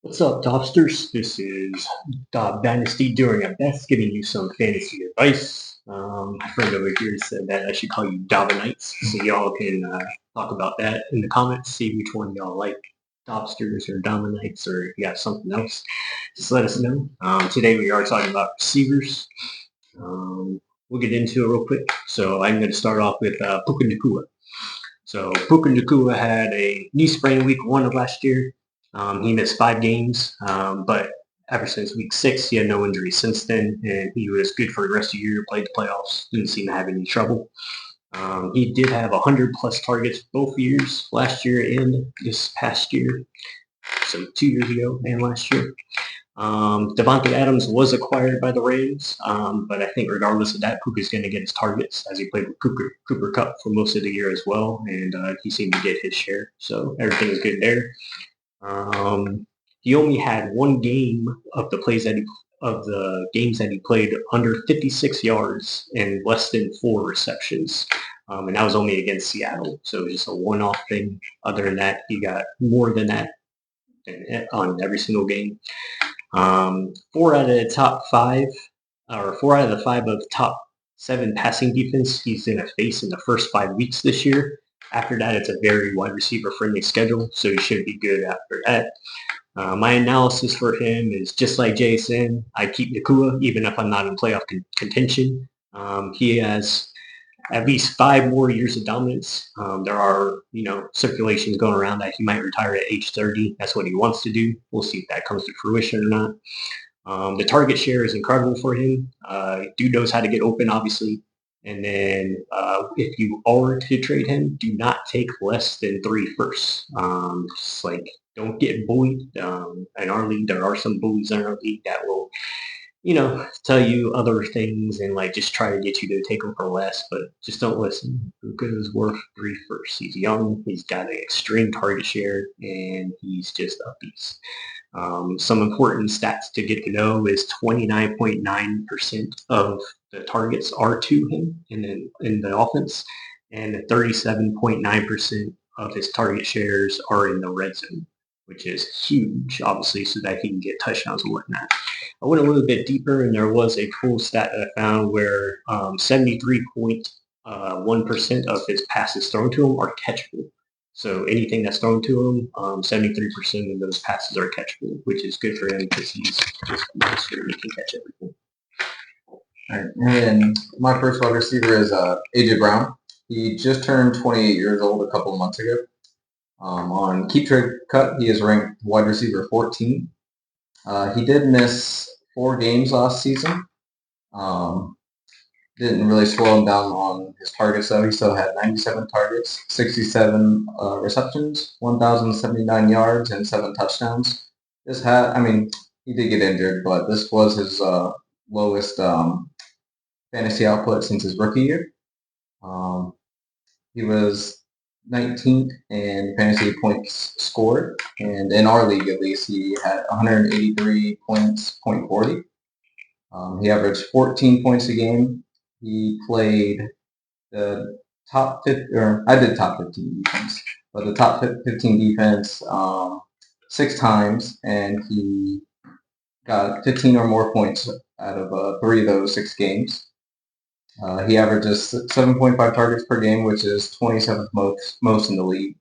What's up, Topsters? This is DOB Dynasty doing our best, giving you some fantasy advice. My friend over here said that I should call you Dobinites, so y'all can talk about that in the comments, see which one y'all like, Topsters or Dominites, or if you have something else, just let us know. Today we are talking about receivers. We'll get into it real quick. So I'm going to start off with Puka Nacua. So Puka Nacua had a knee sprain week 1 of last year. He missed 5 games, but ever since week 6, he had no injuries since then, and he was good for the rest of the year, played the playoffs, didn't seem to have any trouble. He did have 100-plus targets both years, last year and this past year, so 2 years ago and last year. Devontae Adams was acquired by the Rams, but I think regardless of that, Puka's going to get his targets as he played with Cooper Kupp for most of the year as well, and he seemed to get his share, so everything is good there. He only had 1 game of the games that he played under 56 yards and less than 4 receptions, and that was only against Seattle, so it was just a one-off thing. Other than that, he got more than that on every single game. 4 out of the top 5, or 4 out of the 5 of the top 7 passing defense he's going to face in the first 5 weeks this year. After that, it's a very wide receiver friendly schedule, so he should be good after that. My analysis for him is just like Jason. I keep Nacua even if I'm not in playoff contention. He has at least 5 more years of dominance. There are, circulations going around that he might retire at age 30. That's what he wants to do. We'll see if that comes to fruition or not. The target share is incredible for him. Dude knows how to get open, obviously. And then if you are to trade him, do not take less than 3 firsts. Just like, don't get bullied. In our league, there are some bullies in our league that will tell you other things and just try to get you to take him for less, but just don't listen. Puka is worth 3 firsts. He's young, he's got an extreme target share, and he's just a beast. Some important stats to get to know is 29.9% of the targets are to him in the offense, and 37.9% of his target shares are in the red zone, which is huge, obviously, so that he can get touchdowns and whatnot. I went a little bit deeper, and there was a cool stat that I found where 73.1% of his passes thrown to him are catchable. So anything that's thrown to him, 73% of those passes are catchable, which is good for him because he's just a monster and he can catch everything. All right, and then my first wide receiver is AJ Brown. He just turned 28 years old a couple of months ago. On Keep Trade Cut, he is ranked wide receiver 14. He did miss 4 games last season. Didn't really slow him down on his targets, though. He still had 97 targets, 67 receptions, 1,079 yards, and 7 touchdowns. He did get injured, but this was his lowest fantasy output since his rookie year. He was 19th in fantasy points scored, and in our league at least, he had 183 points, .40. He averaged 14 points a game. He played the top 50, or I did top 15 defense, but the top 15 defense 6 times, and he got 15 or more points out of 3 of those 6 games. He averages 7.5 targets per game, which is 27th most in the league.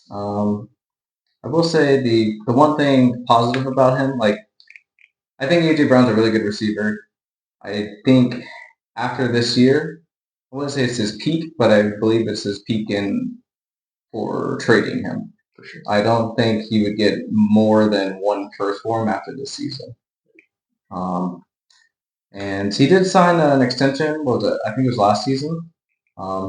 I will say the one thing positive about him, I think AJ Brown's a really good receiver. I think after this year, I wouldn't say it's his peak, but I believe it's his peak for trading him. For sure. I don't think he would get more than 1 first for him after this season. And he did sign an extension. I think it was last season.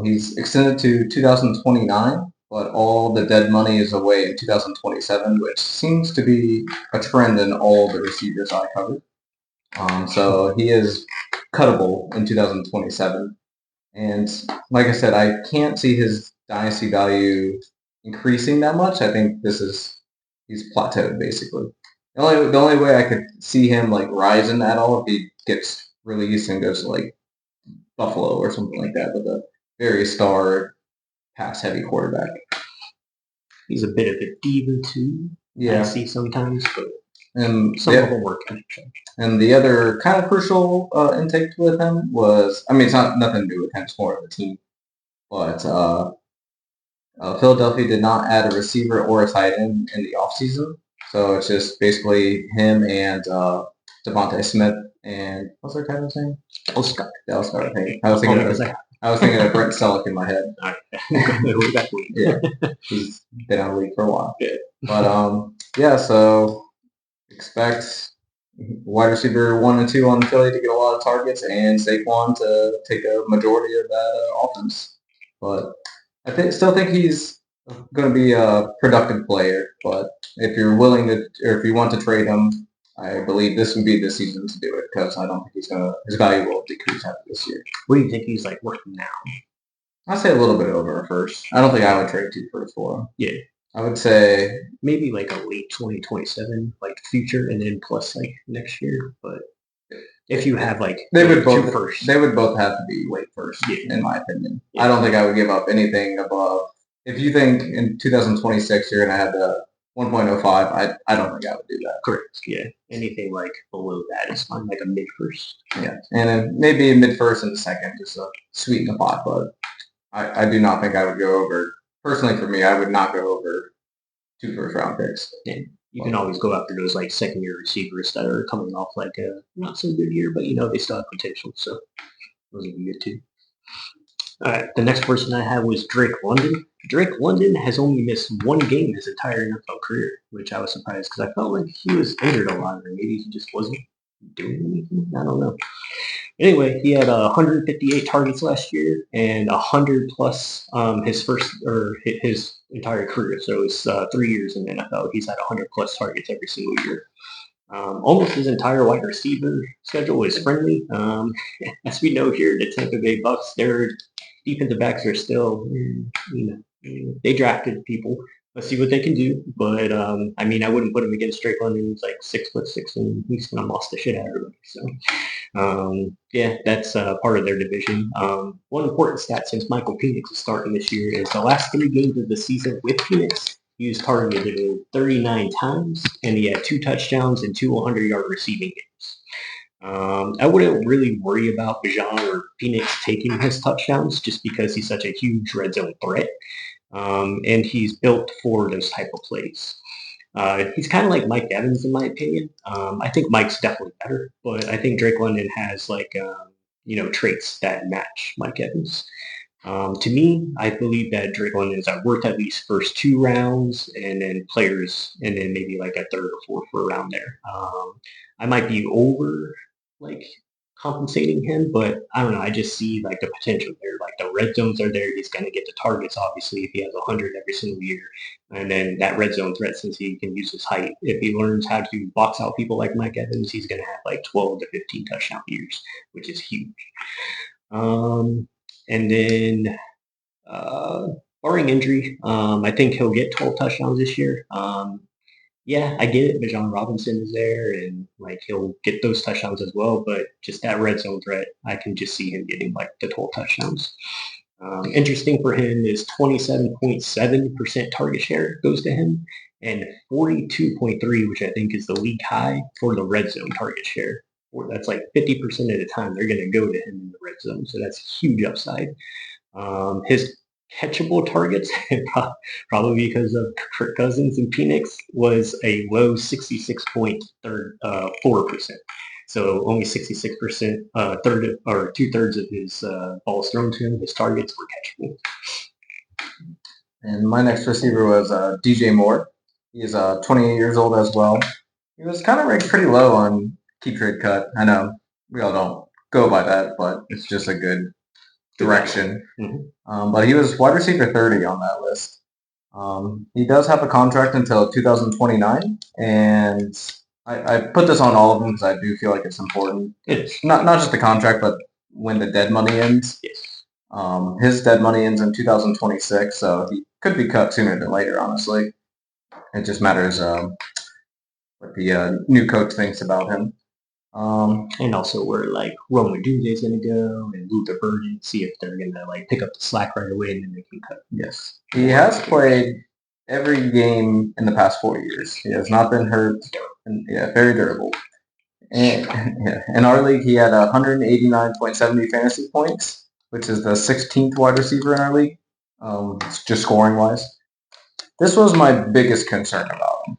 He's extended to 2029, but all the dead money is away in 2027, which seems to be a trend in all the receivers I covered. So he is cuttable in 2027. And like I said, I can't see his dynasty value increasing that much. I think he's plateaued basically. The only way I could see him rising at all if he gets released and goes to Buffalo or something like that with a very star pass heavy quarterback. He's a bit of a diva too. Yeah. I see sometimes, but And some of them work. And the other kind of crucial intake with him was, I mean, it's not nothing to do with him, it's more of the team. But Philadelphia did not add a receiver or a tight end in the offseason. So it's just basically him and Devontae Smith and what's their tight end's name? Oscar. Oscar, I think. I was thinking of Brent Selleck in my head. Yeah, he's been out of the league for a while. Yeah. But yeah, so expect wide receiver 1 and 2 on Philly to get a lot of targets and Saquon to take a majority of that offense. But I still think he's going to be a productive player. But if you're willing to, or if you want to trade him, I believe this would be the season to do it because I don't think his value will decrease after this year. What do you think he's like worth now? I'd say a little bit over a first. I don't think I would trade 2 firsts for him. Yeah. I would say maybe like a late 2027 like future and then plus like next year. But if you have like they would both have to be late first, in my opinion. Yeah. I don't think I would give up anything above. If you think in 2026 you're going to have the 1.05, I don't think I would do that. Correct. Yeah. Anything like below that is fine, like a mid first. Yeah. And then maybe a mid first and a second, just to sweeten the pot. But I do not think I would go over. Personally, for me, I would not go over 2 first round picks. Yeah. You can always go after those like second year receivers that are coming off like a not so good year, but they still have potential. So those would be good too. All right, the next person I had was Drake London. Drake London has only missed 1 game his entire NFL career, which I was surprised because I felt like he was injured a lot, or maybe he just wasn't doing anything. I don't know. Anyway, he had 158 targets last year and 100 plus his entire career. So it's 3 years in the NFL. He's had 100 plus targets every single year. Almost his entire wide receiver schedule is friendly. As we know here, the Tampa Bay Bucks, their defensive backs are still, they drafted people. Let's see what they can do. But I mean, I wouldn't put him against Drake London. He's like 6'6", and he's gonna lost the shit out of everybody. So yeah, that's part of their division. One important stat since Michael Penix is starting this year is the last 3 games of the season with Penix, he was targeted 39 times, and he had 2 touchdowns and 2 100-yard receiving games. I wouldn't really worry about Bijan or Penix taking his touchdowns just because he's such a huge red zone threat, and he's built for those type of plays. He's kind of like Mike Evans in my opinion. I think Mike's definitely better, but I think Drake London has like traits that match Mike Evans. To me, I believe that Drake London is worth at least first 2 rounds, and then players, and then maybe like a 3rd or 4th for around there. I might be over like compensating him, but I don't know. I just see like the potential there. Like the red zones are there. He's going to get the targets, obviously, if he has 100 every single year. And then that red zone threat, since he can use his height, if he learns how to box out people like Mike Evans, he's going to have like 12 to 15 touchdown years, which is huge. And then, barring injury, I think he'll get 12 touchdowns this year. Yeah, I get it. Bijan Robinson is there, and like he'll get those touchdowns as well. But just that red zone threat, I can just see him getting like the 12 touchdowns. Interesting for him is 27.7% target share goes to him, and 42.3, which I think is the league high for the red zone target share. That's like 50% of the time they're going to go to him in the red zone. So that's a huge upside. His catchable targets, probably because of Kirk Cousins and Penix, was a low 66.4%. So only 66%, 2/3 of his balls thrown to him, his targets were catchable. And my next receiver was DJ Moore. He's 28 years old as well. He was kind of ranked pretty low on keep trade cut. I know we all don't go by that, but it's just a good direction. Mm-hmm. But he was wide receiver 30 on that list. He does have a contract until 2029, and I put this on all of them because I do feel like it's important. It's not just the contract, but when the dead money ends. Yes. His dead money ends in 2026, so he could be cut sooner than later, honestly. It just matters what the new coach thinks about him. And also where like Roman Dunde's going to go and Luther Burden, see if they're going to like pick up the slack right away and then they can cut. Yes. He has played every game in the past 4 years. He has not been hurt. And, yeah, very durable. And yeah, in our league, he had 189.70 fantasy points, which is the 16th wide receiver in our league, just scoring wise. This was my biggest concern about him.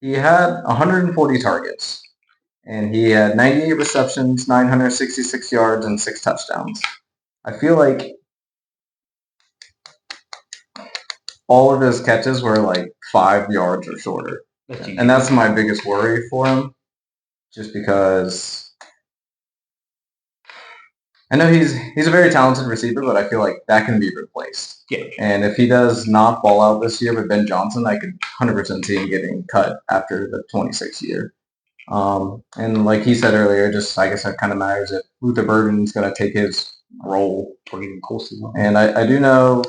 He had 140 targets, and he had 98 receptions, 966 yards, and 6 touchdowns. I feel like all of his catches were like 5 yards or shorter. And that's my biggest worry for him, just because I know he's a very talented receiver, but I feel like that can be replaced. Yeah. And if he does not ball out this year with Ben Johnson, I could 100% see him getting cut after the 26th year. And like he said earlier, just I guess it kind of matters if Luther Burden's going to take his role. And I do know,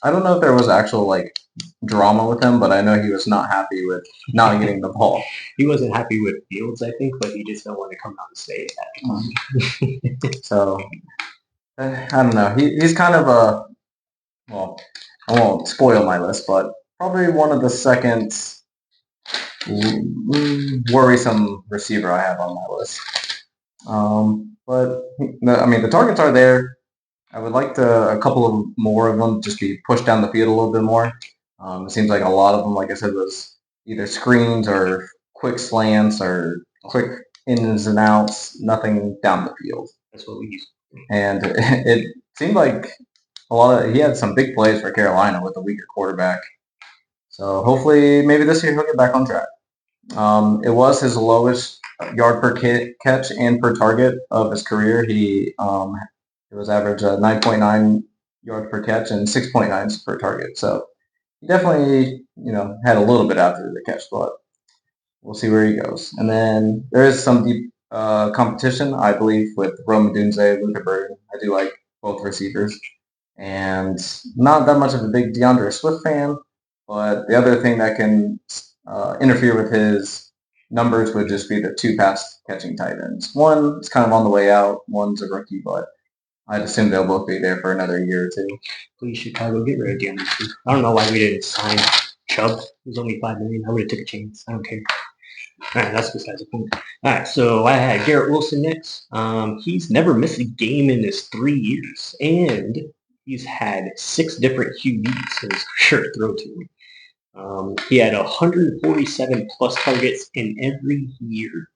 I don't know if there was actual like drama with him, but I know he was not happy with not getting the ball. He wasn't happy with Fields, I think, but he just don't want to come out and say it at the time. So I don't know. He's kind of a, well, I won't spoil my list, but probably one of the second worrisome receiver I have on my list. But I mean, the targets are there. I would like a couple of more of them just be pushed down the field a little bit more. It seems like a lot of them, like I said, was either screens or quick slants or quick ins and outs, nothing down the field. That's what we use. And it seemed like he had some big plays for Carolina with a weaker quarterback. So hopefully, maybe this year he'll get back on track. It was his lowest yard per catch and per target of his career. It was average 9.9 yards per catch and 6.9 per target. So he definitely, had a little bit after the catch, but we'll see where he goes. And then there is some deep competition, I believe, with Rome Odunze, Luther Burden. I do like both receivers. And not that much of a big DeAndre Swift fan, but the other thing that can interfere with his numbers would just be the 2 pass catching tight ends. One is kind of on the way out. One's a rookie, but I'd assume they'll both be there for another year or two. Please, Chicago, get rid of DeAndre Swift. I don't know why we didn't sign Chubb. It was only $5 million. I would have took a chance. I don't care. All right, that's besides the point. All right, so I had Garrett Wilson next. He's never missed a game in his 3 years, and he's had 6 different QBs in his career throw to him. He had 147 plus targets in every year.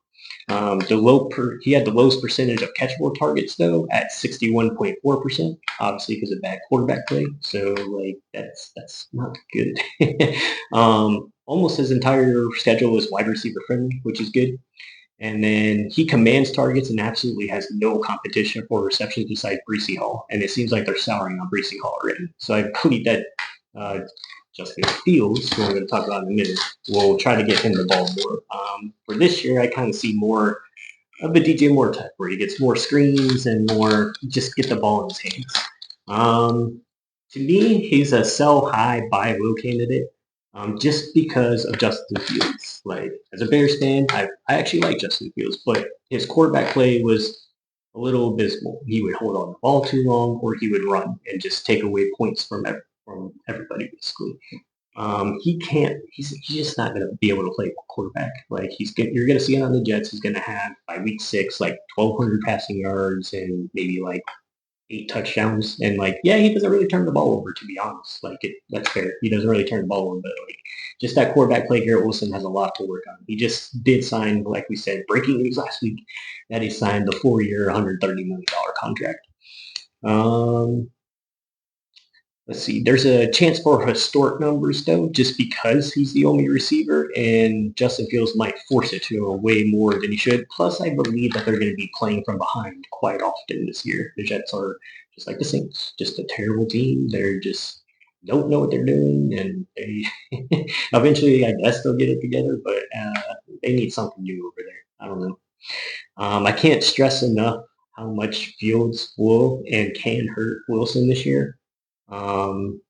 He had the lowest percentage of catchable targets though at 61.4%, obviously because of bad quarterback play. So like that's not good. Almost his entire schedule is wide receiver friendly, which is good. And then he commands targets and absolutely has no competition for receptions besides Breece Hall. And it seems like they're souring on Breece Hall already. So I believe that Justin Fields, who I'm going to talk about in a minute, will try to get him the ball more. For this year, I kind of see more of a DJ Moore type, where he gets more screens and more just get the ball in his hands. To me, he's a sell high, buy low candidate, just because of Justin Fields. Like, as a Bears fan, I actually like Justin Fields, but his quarterback play was a little abysmal. He would hold on the ball too long, or he would run and just take away points from everybody, basically. He can't. He's just not going to be able to play quarterback. Like you're going to see it on the Jets. He's going to have by week 6 like 1,200 passing yards and maybe like 8 touchdowns. And like, yeah, he doesn't really turn the ball over. To be honest, that's fair. He doesn't really turn the ball over, but like just that quarterback play, Garrett Wilson has a lot to work on. He just did sign, like we said, breaking news last week that he signed the 4-year, $130 million contract. Let's see. There's a chance for historic numbers, though, just because he's the only receiver, and Justin Fields might force it to him way more than he should. Plus, I believe that they're going to be playing from behind quite often this year. The Jets are just like the Saints, just a terrible team. They're just don't know what they're doing, and they eventually, I guess, they'll get it together, but they need something new over there. I don't know. I can't stress enough how much Fields will and can hurt Wilson this year.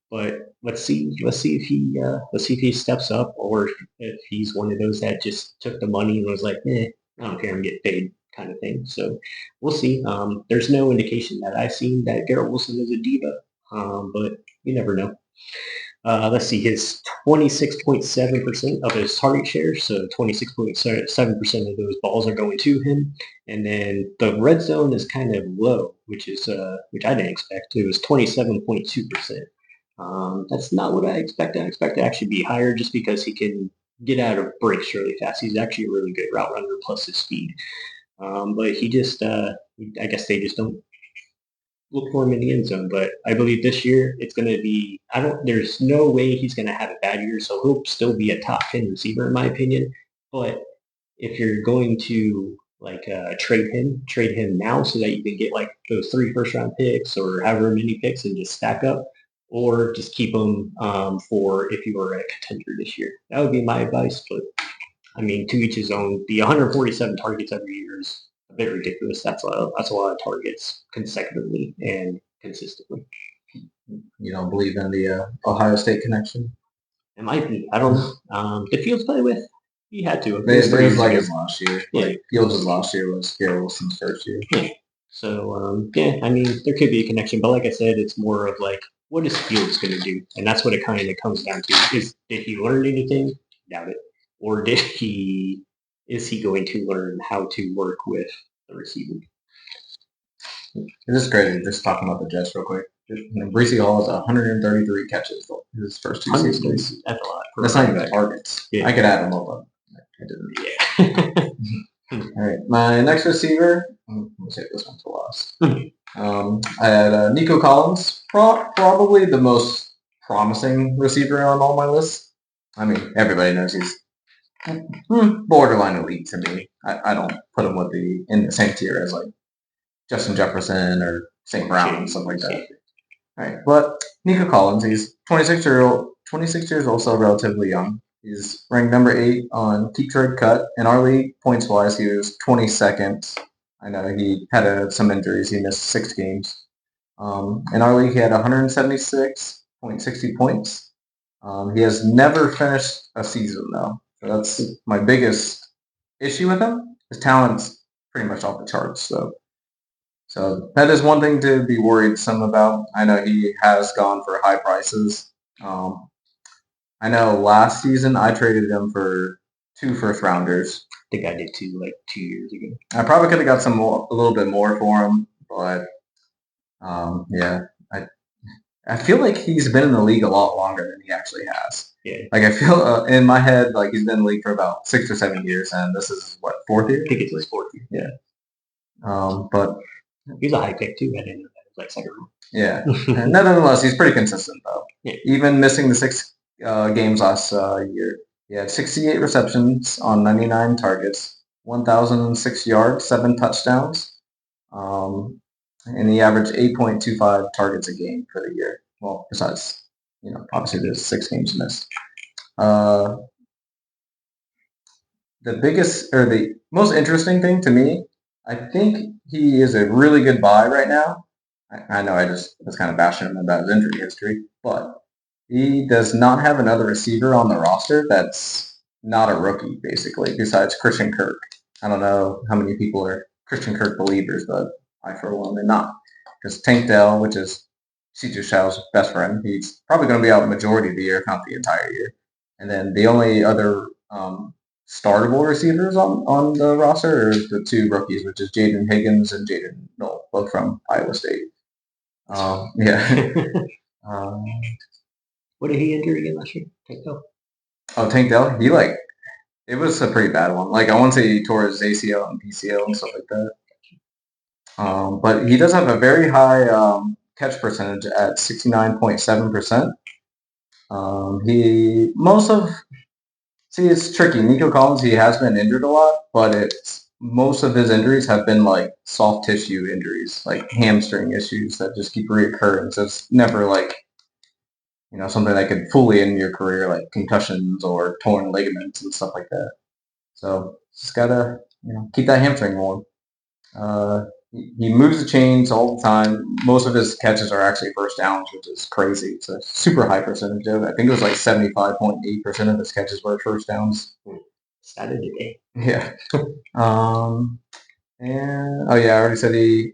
But let's see if he steps up, or if he's one of those that just took the money and was like, I don't care, I'm getting paid kind of thing. So we'll see. There's no indication that I've seen that Garrett Wilson is a diva, but you never know. Let's see, his 26.7% of his target share, so 26.7% of those balls are going to him. And then the red zone is kind of low, which I didn't expect. It was 27.2%. That's not what I expected. I expected to actually be higher just because he can get out of breaks really fast. He's actually a really good route runner plus his speed. But he just, I guess they just don't look for him in the end zone. But I believe this year it's going to be. There's no way he's going to have a bad year. So he'll still be a top 10 receiver in my opinion. But if you're going to trade him now so that you can get like those 3 first-round picks or however many picks and just stack up, or just keep him for if you were a contender this year. That would be my advice. But I mean, to each his own. The 147 targets every year is a bit ridiculous. That's a lot of targets consecutively and consistently. You don't believe in the Ohio State connection? It might be. I don't know. Did Fields play with? He had to. It was like his last year. Yeah. Like Fields' last year was Garrett Wilson's first year. Yeah. So yeah, I mean, there could be a connection, but like I said, it's more of like, what is Fields going to do? And that's what it kind of comes down to. Did he learn anything? Doubt it. Or is he going to learn how to work with the receiver? It's just crazy. Just talking about the Jets real quick. Breece Hall has 133 catches his first 2 seasons. That's a lot. That's not even targets. Yeah. I could add them all, but I didn't. Yeah. All right. My next receiver, we'll save this one for last. I had Nico Collins, probably the most promising receiver on all my lists. I mean, everybody knows he's borderline elite to me. I don't put him in the same tier as like Justin Jefferson or St. Brown and stuff like that. All right, but Nico Collins, he's 26 years old, so relatively young. He's ranked number 8 on Keep Trade Cut. In our league, points-wise, he was 22nd. I know he had some injuries. He missed 6 games. In our league, he had 176.60 points. He has never finished a season, though. So that's my biggest issue with him. His talent's pretty much off the charts. So that is one thing to be worried some about. I know he has gone for high prices. I know last season I traded him for 2 first-rounders. I think I did too, like 2 years ago. I probably could have got a little bit more for him, but yeah, I feel like he's been in the league a lot longer than he actually has. Yeah. Like I feel in my head like he's been in the league for about 6 or 7 years, and this is what 4th year. I think it's his 4th year. Yeah. But he's a high pick too. I didn't know that. It was like 2nd round. Yeah. And nevertheless, he's pretty consistent though. Yeah. Even missing the 6 games last year, he had 68 receptions on 99 targets, 1,006 yards, 7 touchdowns, and he averaged 8.25 targets a game for the year. Well, besides, obviously there's 6 games missed. The biggest or the most interesting thing to me, I think he is a really good buy right now. I know I just was kind of bashing him about his injury history, but he does not have another receiver on the roster that's not a rookie, basically, besides Christian Kirk. I don't know how many people are Christian Kirk believers, but I, for one, am not. Because Tank Dell, which is C.J. Stroud's best friend, he's probably going to be out the majority of the year, if not the entire year. And then the only other startable receivers on the roster are the 2 rookies, which is Jaden Higgins and Jaden Knoll, both from Iowa State. Yeah. What did he injure again last year? Tank Dell? Oh, Tank Dell? It was a pretty bad one. Like, I want to say he tore his ACL and PCL and stuff like that. But he does have a very high catch percentage at 69.7%. It's tricky. Nico Collins, he has been injured a lot, but most of his injuries have been like soft tissue injuries, like hamstring issues that just keep reoccurring. So it's never like, something that could fully end your career, like concussions or torn ligaments and stuff like that. So just gotta, keep that hamstring warm. He moves the chains all the time. Most of his catches are actually first downs, which is crazy. It's a super high percentage of it. I think it was like 75.8% of his catches were first downs. Saturday. Yeah. And I already said they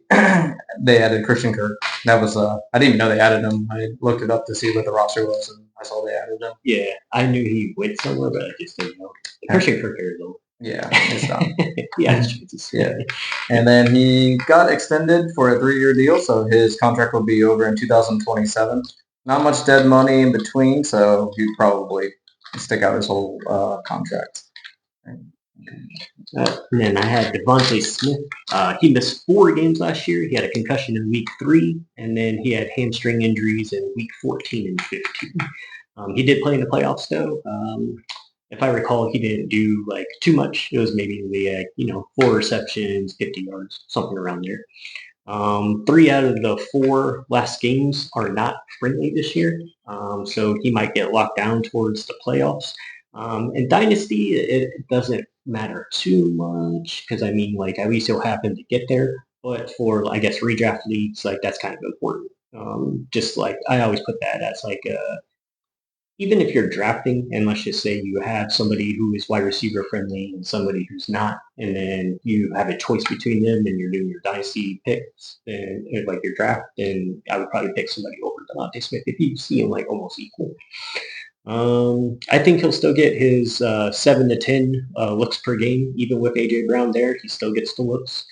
added Christian Kirk. That was I didn't even know they added him. I looked it up to see what the roster was, and I saw they added him. Yeah, I knew he went somewhere, but I just didn't know. Christian Kirk is old. Yeah, it's done. Yeah, Yeah. And then he got extended for a 3-year deal, so his contract will be over in 2027. Not much dead money in between, so he'd probably stick out his whole contract. And then I had Devontae Smith. He missed 4 games last year. He had a concussion in week 3, and then he had hamstring injuries in week 14 and 15. He did play in the playoffs, though. If I recall, he didn't do like too much. It was maybe the 4 receptions, 50 yards, something around there. 3 out of the 4 last games are not friendly this year, so he might get locked down towards the playoffs. In Dynasty, it doesn't matter too much because I mean, like at least he'll happen to get there. But for I guess redraft leagues, like that's kind of important. Just like I always put that as like even if you're drafting, and let's just say you have somebody who is wide receiver friendly and somebody who's not, and then you have a choice between them and you're doing your dynasty picks, then like your draft, then I would probably pick somebody over Devontae Smith if you see him like almost equal. I think he'll still get his 7 to 10 looks per game, even with AJ Brown there. He still gets the looks.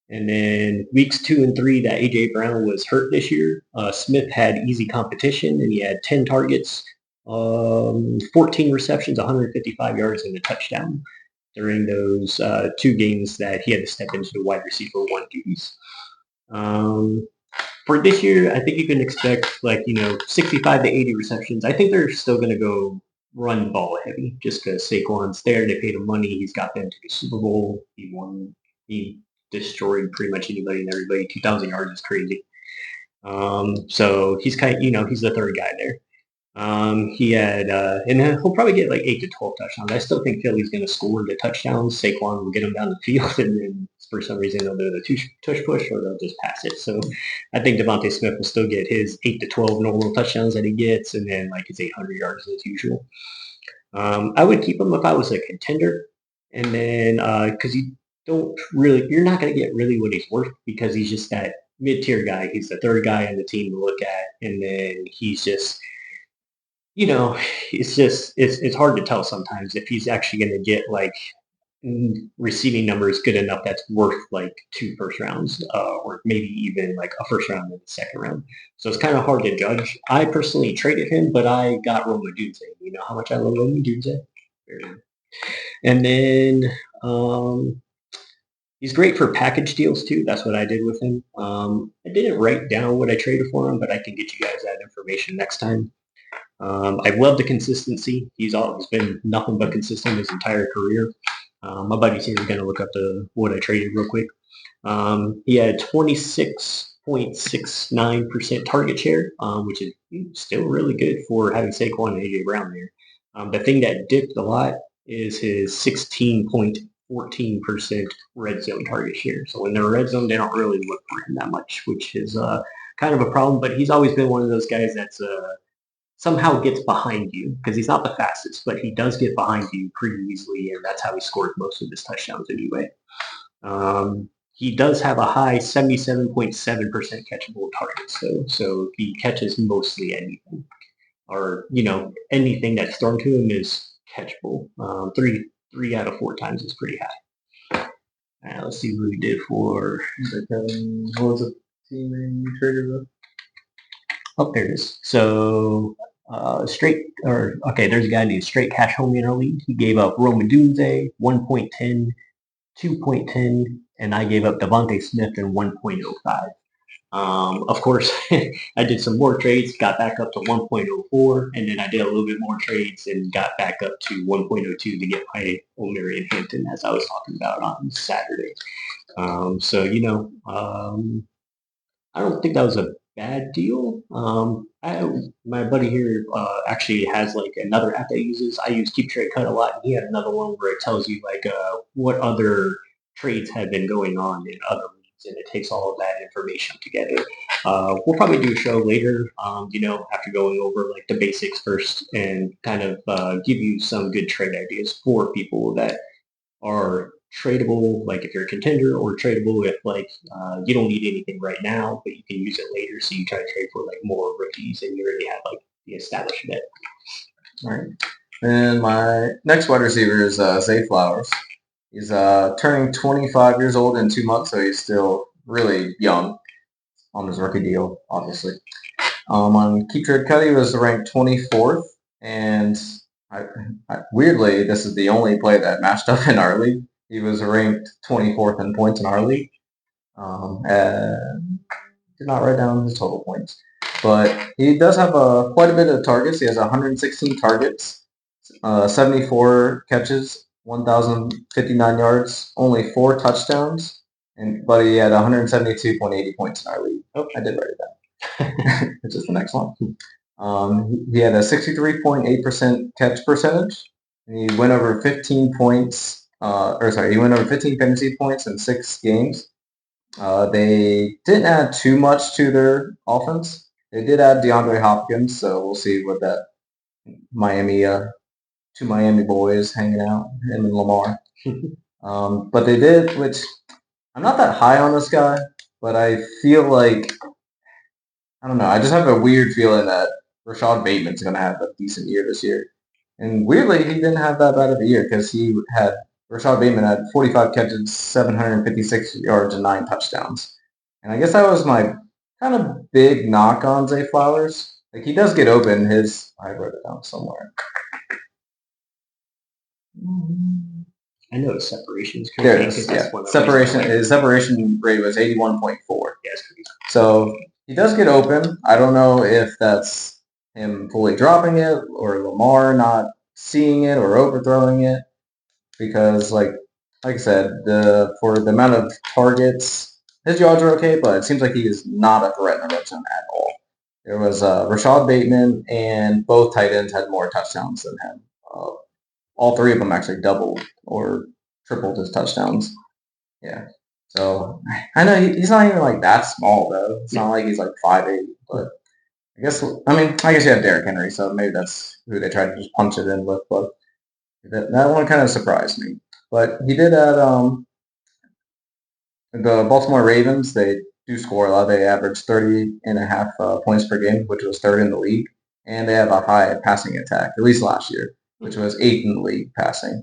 And then weeks 2 and 3 that AJ Brown was hurt this year, Smith had easy competition and he had 10 targets, 14 receptions, 155 yards, and a touchdown during those 2 games that he had to step into the wide receiver 1 duties. For this year, I think you can expect 65 to 80 receptions. I think they're still going to go run ball heavy just because Saquon's there. They paid him money. He's got them to the Super Bowl. He won. He destroyed pretty much anybody and everybody. 2,000 yards is crazy. So he's he's the third guy there. He had, and he'll probably get like 8 to 12 touchdowns. I still think Philly's going to score the touchdowns. Saquon will get them down the field, and then for some reason they'll do the tush push or they'll just pass it. So I think Devontae Smith will still get his 8 to 12 normal touchdowns that he gets, and then like his 800 yards as usual. I would keep him if I was a contender, and then because you're not going to get really what he's worth because he's just that mid-tier guy. He's the third guy on the team to look at, and then he's just it's hard to tell sometimes if he's actually going to get like receiving numbers good enough that's worth like 2 first rounds or maybe even like a first round and a second round. So it's kind of hard to judge. I personally traded him, but I got Roma Dunze. You know how much I love Roma Dunze? And then he's great for package deals too. That's what I did with him. I didn't write down what I traded for him, but I can get you guys that information next time. I love the consistency. He's always been nothing but consistent his entire career. My buddy's here is going to look up what I traded real quick. He had 26.69% target share, which is still really good for having Saquon and AJ Brown there. The thing that dipped a lot is his 16.14% red zone target share. So when they're red zone, they don't really look for him that much, which is kind of a problem. But he's always been one of those guys that's somehow gets behind you because he's not the fastest, but he does get behind you pretty easily, and that's how he scored most of his touchdowns anyway. He does have a high 77.7% catchable targets, though, so he catches mostly anything, or anything that's thrown to him is catchable. Three out of 4 times is pretty high. Let's see what we did for. What was the team you traded with? Oh, there it is. So there's a guy named Straight Cash Home in our league. He gave up Roman Dunze, 1.10, 2.10, and I gave up Devontae Smith in 1.05. Of course, I did some more trades, got back up to 1.04, and then I did a little bit more trades and got back up to 1.02 to get my O'Mary and Hampton, as I was talking about on Saturday. I don't think that was a bad deal. My buddy here actually has like another app that he uses. I use Keep Trade Cut a lot, and he had another one where it tells you like what other trades have been going on in other leagues, and it takes all of that information together. We'll probably do a show later, after going over like the basics first and kind of give you some good trade ideas for people that are tradable, like if you're a contender, or tradable if like you don't need anything right now, but you can use it later. So you try to trade for like more rookies, and you already have like the established vet. All right. And my next wide receiver is Zay Flowers. He's turning 25 years old in 2 months, so he's still really young on his rookie deal, obviously. On Keep Trade Cut, he was ranked 24th, and weirdly, this is the only play that matched up in our league. He was ranked 24th in points in our league. And did not write down his total points, but he does have quite a bit of targets. He has 116 targets, 74 catches, 1,059 yards, only 4 touchdowns, but he had 172.80 points in our league. Oh, I did write it down. Which is the next one. He had a 63.8% catch percentage, and he went over 15 points. He went over 15 fantasy points in 6 games. They didn't add too much to their offense. They did add DeAndre Hopkins, so we'll see what that two Miami boys hanging out, him and Lamar. But they did, which I'm not that high on this guy, but I feel like, I don't know, I just have a weird feeling that Rashad Bateman's going to have a decent year this year. And weirdly, he didn't have that bad of a year because Rashad Bateman had 45 catches, 756 yards, and 9 touchdowns. And I guess that was my kind of big knock on Zay Flowers. Like, he does get open. I wrote it down somewhere. I know his separations. There it is. Yeah. His separation rate was 81.4. Yes. So he does get open. I don't know if that's him fully dropping it or Lamar not seeing it or overthrowing it. Because, like I said, for the amount of targets, his yards are okay, but it seems like he is not a threat in the red zone at all. There was Rashad Bateman, and both tight ends had more touchdowns than him. All 3 of them actually doubled or tripled his touchdowns. Yeah. So I know he's not even like that small though. It's not like he's like 5'8", but I guess you have Derrick Henry, so maybe that's who they tried to just punch it in with, but. That one kind of surprised me. But he did add the Baltimore Ravens. They do score a lot. They average 30.5 points per game, which was 3rd in the league. And they have a high passing attack, at least last year, which was 8th in the league passing.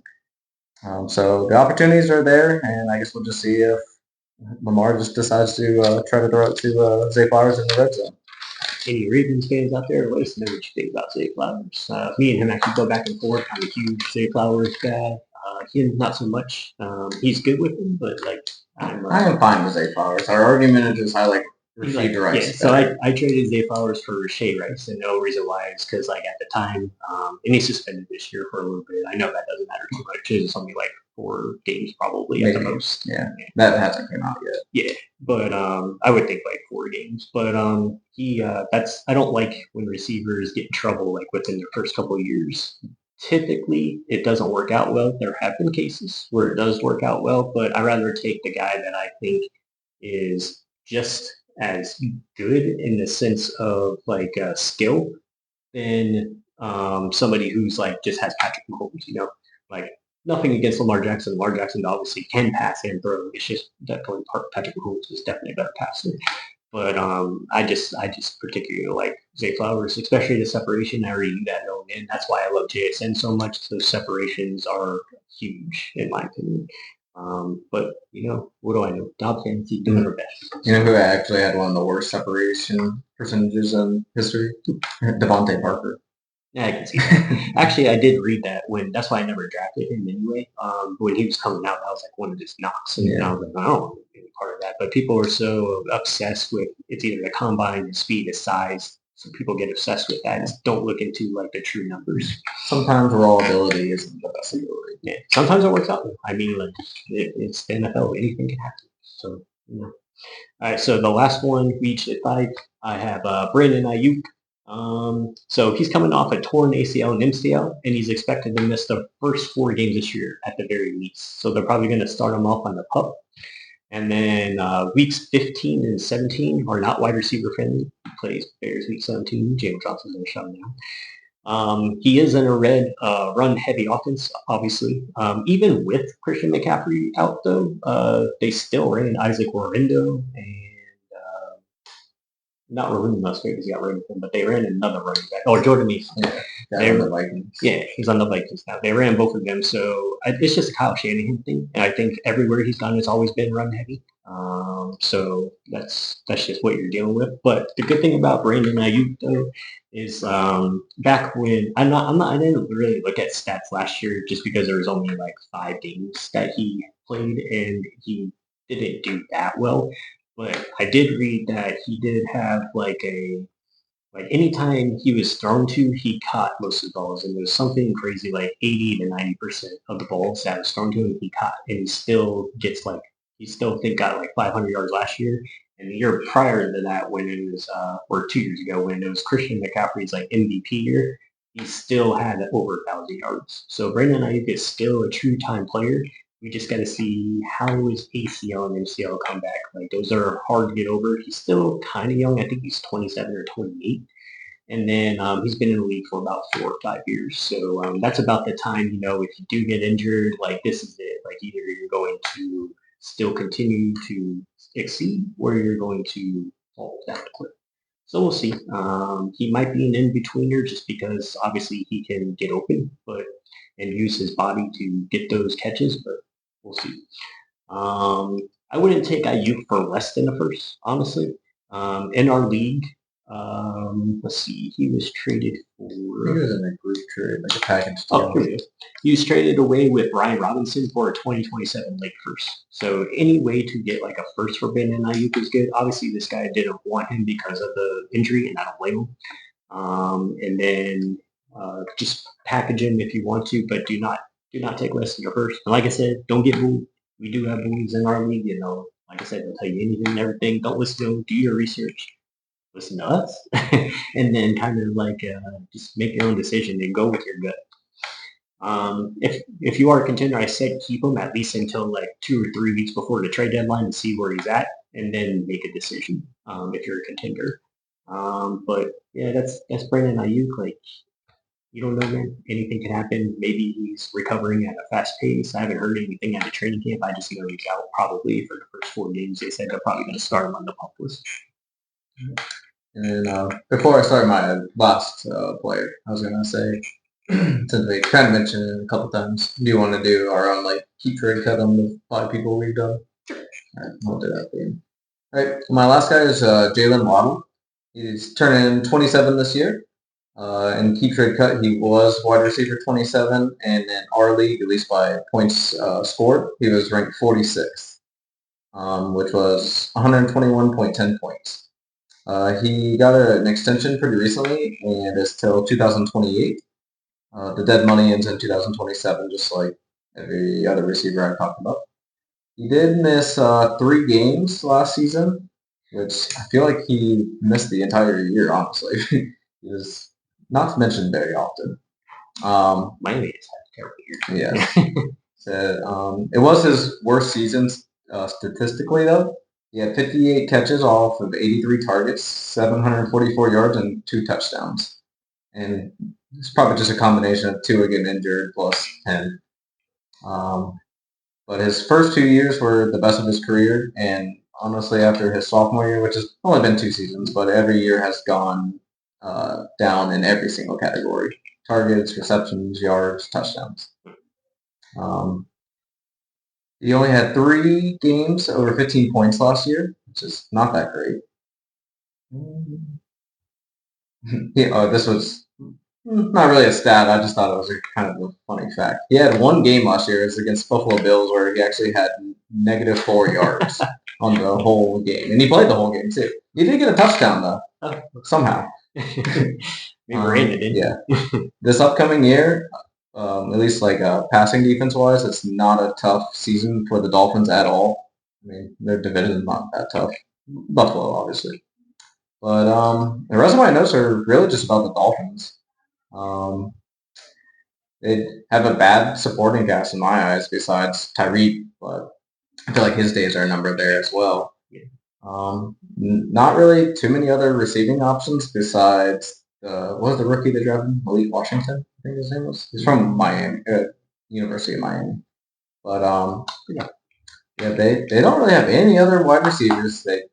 So the opportunities are there, and I guess we'll just see if Lamar just decides to try to throw it to Zay Flowers in the red zone. Any Ravens fans out there, let us know what you think about Zay Flowers. Me and him actually go back and forth. I'm a huge Zay Flowers guy. Him, not so much. He's good with him, but like I am fine with Zay Flowers. Our argument is I like Rashee Rice. Yeah, so I traded Zay Flowers for Rashee Rice, and no reason why is because like at the time, and he's suspended this year for a little bit. I know that doesn't matter too much. It's only like 4 games probably at the most. Yeah, that hasn't come out yet. Yeah, but I would think like 4 games. But I don't like when receivers get in trouble like within their first couple of years. Typically, it doesn't work out well. There have been cases where it does work out well, but I'd rather take the guy that I think is just as good in the sense of like skill than somebody who's like just has Patrick Mahomes. Like nothing against Lamar Jackson. Lamar Jackson obviously can pass and throw. It's just definitely Patrick Mahomes is definitely a better passer. But I just particularly like Zay Flowers, especially the separation. I already knew that going in. That's why I love JSN so much. Those separations are huge in my opinion. But what do I know? DOB Fantasy doing her best. You know who actually had one of the worst separation percentages in history? Devontae Parker. Yeah, I can see that. Actually, I did read that that's why I never drafted him anyway. When he was coming out, that was like one of his knocks. And I was like, I don't want to be part of that. But people were so obsessed with it's either the combine, the speed, the size. So people get obsessed with that and don't look into like the true numbers. Sometimes raw ability isn't the best ability. Yeah. Sometimes it works out. I mean, like it's the NFL. Anything can happen. So, All right. So the last one, we each did 5. I have Brandon Ayuk. So he's coming off a torn ACL and MCL, and he's expected to miss the first 4 games this year at the very least. So they're probably going to start him off on the PUP. And then weeks 15 and 17 are not wide receiver friendly. He plays Bears week 17. James Johnson's going to shut him down. He is in a red run-heavy offense, obviously. Even with Christian McCaffrey out, though, they still ran Isaac Orlando and not Raheem Mostert because he got rid of him, but they ran another running back. Oh, Jordan Mason. Yeah, on the Vikings. Yeah, he's on the Vikings now. They ran both of them, so it's just a Kyle Shanahan thing. And I think everywhere he's gone, it's always been run heavy. So that's just what you're dealing with. But the good thing about Brandon Ayuk though is back when I didn't really look at stats last year just because there was only like 5 games that he played and he didn't do that well. But I did read that he did have like anytime he was thrown to, he caught most of the balls, and it was something crazy like 80 to 90% of the balls that was thrown to him he caught, and he still gets like he still think got like 500 yards last year, and the year prior to that when it was or 2 years ago when it was Christian McCaffrey's like MVP year, he still had over 1,000 yards. So Brandon Ayuk is still a true time player. We just got to see how his ACL and MCL come back. Like those are hard to get over. He's still kind of young. I think he's 27 or 28. And then he's been in the league for about 4 or 5 years. So that's about the time, if you do get injured, like this is it. Like either you're going to still continue to exceed or you're going to fall down the cliff. So we'll see. He might be an in-betweener just because obviously he can get open and use his body to get those catches, but we'll see. I wouldn't take IU for less than a first, honestly. In our league, let's see, he was traded for. I think it was in a group trade, like a package deal. Oh, he was traded away with Brian Robinson for a 2027 late first. So any way to get like a first for Ben and Ayuk is good. Obviously, this guy didn't want him because of the injury, and I don't blame him. And then just package him if you want to, but do not take less than your first. And like I said, don't get bullied. We do have bullies in our league. Like I said, they'll tell you anything and everything. Don't listen to them. Do your research. Listen to us, and then kind of like just make your own decision and go with your gut. If you are a contender, I said keep him at least until like 2 or 3 weeks before the trade deadline to see where he's at, and then make a decision if you're a contender. But yeah, that's Brandon Ayuk. Like you don't know, man. Anything can happen. Maybe he's recovering at a fast pace. I haven't heard anything at the training camp. I just know he's out probably for the first 4 games. They said they're probably going to start him on the pup list. And then before I start my last player, I was going to say, since we kind of mentioned it a couple times, do you want to do our own like keep trade cut on the 5 people we've done? All right, I'll do that for you. All right, my last guy is Jalen Waddle. He's turning 27 this year. In keep trade cut, he was wide receiver 27, and in our league, at least by points scored, he was ranked 46th, which was 121.10 points. He got an extension pretty recently, and it's till 2028. The dead money ends in 2027, just like every other receiver I talked about. He did miss 3 games last season, which I feel like he missed the entire year, honestly. He was not mentioned very often. Miami has had a terrible year. Yeah. So, it was his worst season statistically, though. He had 58 catches off of 83 targets, 744 yards, and 2 touchdowns. And it's probably just a combination of 2 getting injured plus 10. But his first 2 years were the best of his career, and honestly, after his sophomore year, which has only been 2 seasons, but every year has gone down in every single category: targets, receptions, yards, touchdowns. He only had 3 games over 15 points last year, which is not that great. This was not really a stat. I just thought it was kind of a funny fact. He had 1 game last year. It was against Buffalo Bills where he actually had -4 yards on the whole game. And he played the whole game, too. He did get a touchdown, though, somehow. Yeah. This upcoming year, at least like passing defense-wise, it's not a tough season for the Dolphins at all. I mean, their division is not that tough. Buffalo, obviously. But the rest of my notes are really just about the Dolphins. They have a bad supporting cast in my eyes besides Tyreek, but I feel like his days are numbered there as well. Not really too many other receiving options besides what was the rookie they drafted? Malik Washington, I think his name was. He's from Miami, University of Miami. But yeah, they don't really have any other wide receivers. They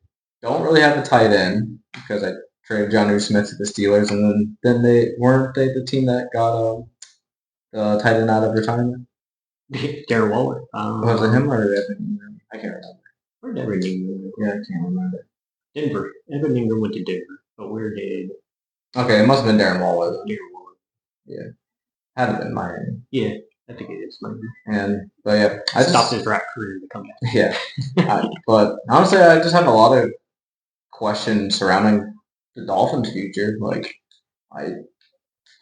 don't really have a tight end. because I traded John Smith to the Steelers, and then they weren't they the team that got the tight end out of retirement? Darren Waller. Was it him or Evan Ingram? I can't remember. Where did Evan Ingram go? Yeah, I can't remember. Denver. Evan Ingram went to Denver, but where did? Okay, it must have been Darren Waller. Then. Darren Waller. Yeah, had it been Miami. Yeah, I think it is Miami. But yeah, I stopped his rap career to come back. Yeah, but honestly, I just have a lot of questions surrounding the Dolphins' future. Like, I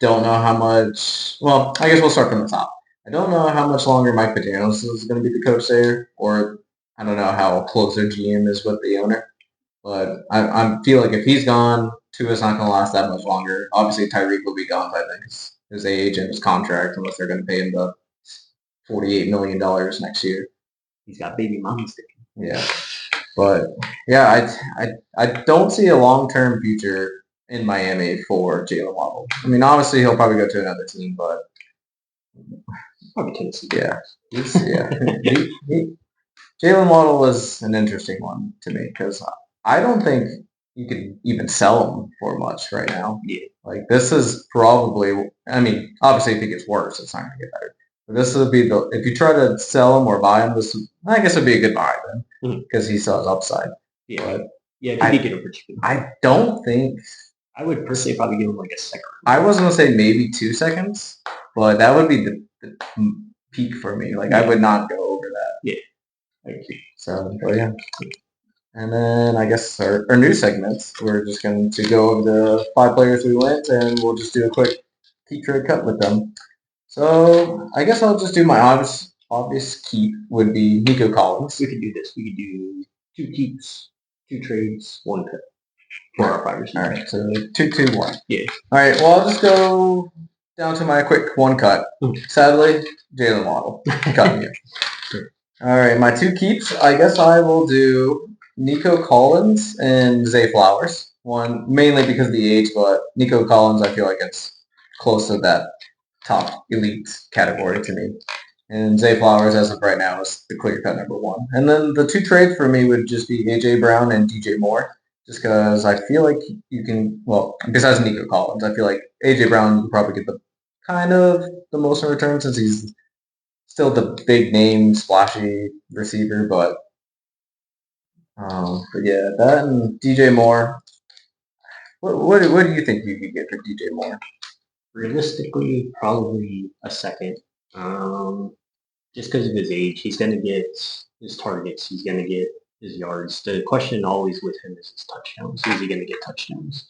don't know how much. Well, I guess we'll start from the top. I don't know how much longer Mike McDaniels is going to be the coach there, or I don't know how close their GM is with the owner. But I feel like if he's gone, Tua's not going to last that much longer. Obviously, Tyreek will be gone by then because his age and his contract, unless they're going to pay him the $48 million next year. He's got baby mamas. Yeah, but yeah, I don't see a long-term future in Miami for Jalen Waddle. I mean, obviously he'll probably go to another team, but probably Tennessee. Yeah, Jalen Waddle was an interesting one to me because I don't think you could even sell him for much right now. Yeah, like this is probably. I mean, obviously if it gets worse, it's not going to get better. But this would be the if you try to sell him or buy him, I guess it'd be a good buy then because he still has upside. Yeah, but yeah, if you get him for cheap. I don't think. I would personally probably give him like a second. I was going to say maybe 2 seconds, but that would be the peak for me. Like I would not go over that. Yeah. So, yeah. And then I guess our new segments, we're just going to go over the 5 players we went, and we'll just do a quick keep trade cut with them. So I guess I'll just do my obvious keep would be Nico Collins. We could do this. We could do 2 keeps, 2 trades, 1 cut for our 5 receivers. All right, so 2-2-1. Yeah. All right, well I'll just go down to my quick 1 cut. Sadly, Jalen Waddle cut me. All right, my 2 keeps. I guess I will do Nico Collins and Zay Flowers. One mainly because of the age, but Nico Collins, I feel like it's close to that top elite category to me. And Zay Flowers, as of right now, is the clear-cut number 1. And then the 2 trades for me would just be A.J. Brown and DJ Moore, just because I feel like you can, well, besides Nico Collins, I feel like A.J. Brown, you can probably get the kind of the most in return since he's still the big name, splashy receiver, but yeah, that and DJ Moore. What do you think you could get for DJ Moore? Realistically, probably a second. Just because of his age, he's going to get his targets. He's going to get his yards. The question always with him is his touchdowns. Is he going to get touchdowns?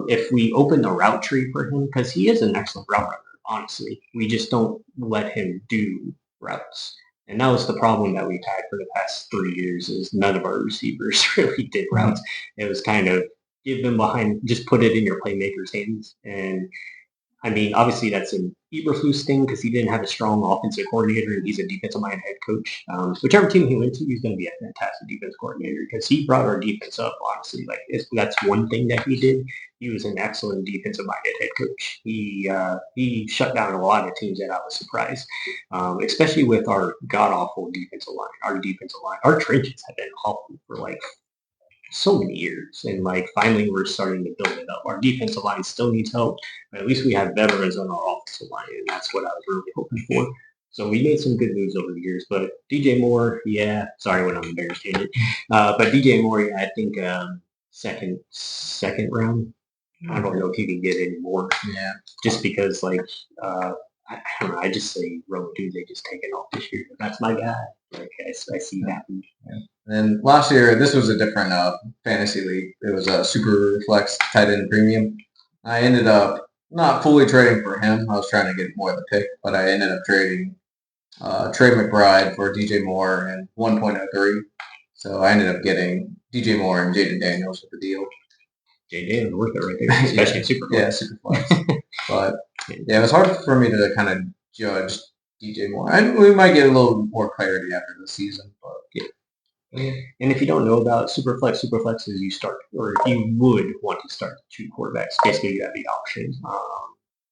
If we open the route tree for him, because he is an excellent route runner, honestly, we just don't let him do routes. And that was the problem that we've had for the past 3 years is none of our receivers really did routes. It was kind of give them behind, just put it in your playmaker's hands. And I mean, obviously that's an Eberflus thing because he didn't have a strong offensive coordinator and he's a defensive-minded head coach. Whichever team he went to, he's going to be a fantastic defense coordinator because he brought our defense up, honestly. Like, that's one thing that he did. He was an excellent defensive-minded head coach. He shut down a lot of teams that I was surprised, especially with our god-awful defensive line. Our trenches have been awful for, like, so many years, and like finally we're starting to build it up. Our defensive line still needs help, but at least we have veterans on our offensive line, and that's what I was really hoping for. So we made some good moves over the years, but DJ Moore, yeah, sorry when I'm embarrassed in it, but DJ Moore, yeah, I think second round. I don't know if you can get any more. Yeah, just because like I don't know. I just say Romo Tuesday just take it off this year. That's my guy. Like I see that. Yeah. And last year, this was a different fantasy league. It was a super flex tight end premium. I ended up not fully trading for him. I was trying to get more of the pick, but I ended up trading Trey McBride for DJ Moore and 1.03. So I ended up getting DJ Moore and Jaden Daniels with the deal. Jaden Daniels worth it right there, especially in super flex. Yeah, super flex. But yeah, it was hard for me to kind of judge DJ Moore. And we might get a little more clarity after the season, but yeah. And if you don't know about Superflex is you start, or if you would want to start 2 quarterbacks, basically you have the option.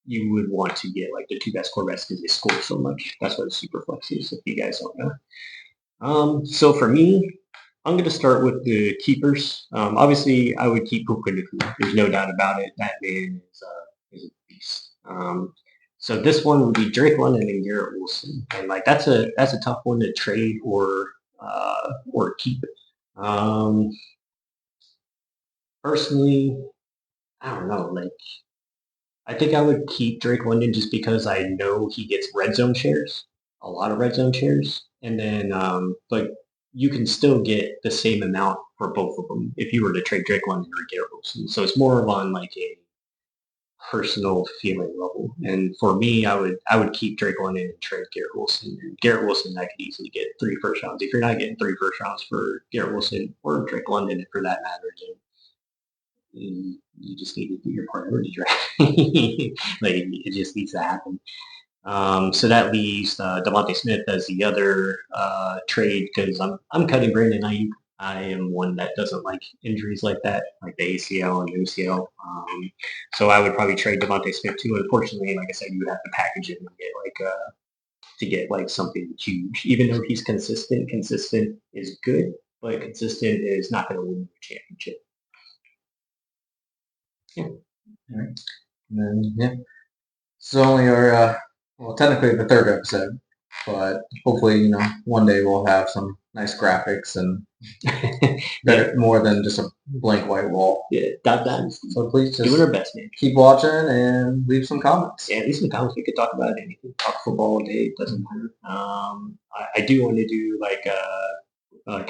You would want to get like the 2 best quarterbacks because they score so much. That's what a Superflex is, if you guys don't know. So for me, I'm going to start with the keepers. Obviously, I would keep Puka Nacua. There's no doubt about it. That man is a beast. So this one would be Drake London and Garrett Wilson, and like that's a tough one to trade or keep. Um, Personally, I don't know. Like I think I would keep Drake London just because I know he gets red zone shares, a lot of red zone shares, and then but you can still get the same amount for both of them if you were to trade Drake London or Garrett Wilson. So it's more of on like a personal feeling level. And for me, I would keep Drake London and trade Garrett Wilson. And Garrett Wilson, I could easily get 3 first rounds. If you're not getting 3 first rounds for Garrett Wilson or Drake London, for that matter, then you just need to do your priorities right. Like it just needs to happen. So that leaves Devontae Smith as the other trade because I'm cutting Brandon Ayuk. I am one that doesn't like injuries like that, like the ACL and UCL. So I would probably trade Devontae Smith too. Unfortunately, like I said, you would have to package it and get like something huge. Even though he's consistent, consistent is good, but consistent is not going to win you a championship. Yeah. All right. And then yeah. So only our well, technically the third episode, but hopefully, one day we'll have some nice graphics and better more than just a blank white wall. Yeah, DOB Dynasty. So please just doing our best, man. Keep watching and leave some comments. Yeah, leave some comments. We could talk about anything. Talk football all day. It doesn't matter. I do want to do like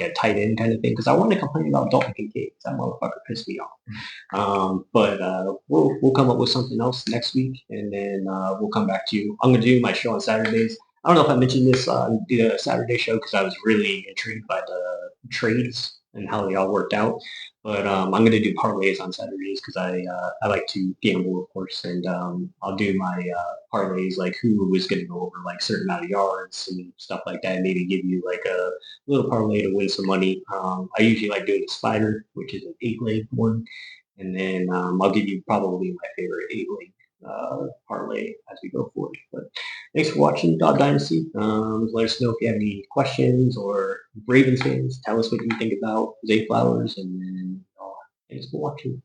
a tight end kind of thing because I want to complain about Dalton Kincaid. That motherfucker pissed me off. But we'll come up with something else next week, and then we'll come back to you. I'm gonna do my show on Saturdays. I don't know if I mentioned this on the Saturday show because I was really intrigued by the trades and how they all worked out. But I'm going to do parlays on Saturdays because I like to gamble, of course, and I'll do my parlays like who was going to go over like certain amount of yards and stuff like that. Maybe give you like a little parlay to win some money. I usually like doing a spider, which is an 8-leg one, and then I'll give you probably my favorite 8-leg parlay as we go forward. But thanks for watching DOB Dynasty. Let us know if you have any questions or Ravens fans. Tell us what you think about Zay Flowers, and then thanks for watching.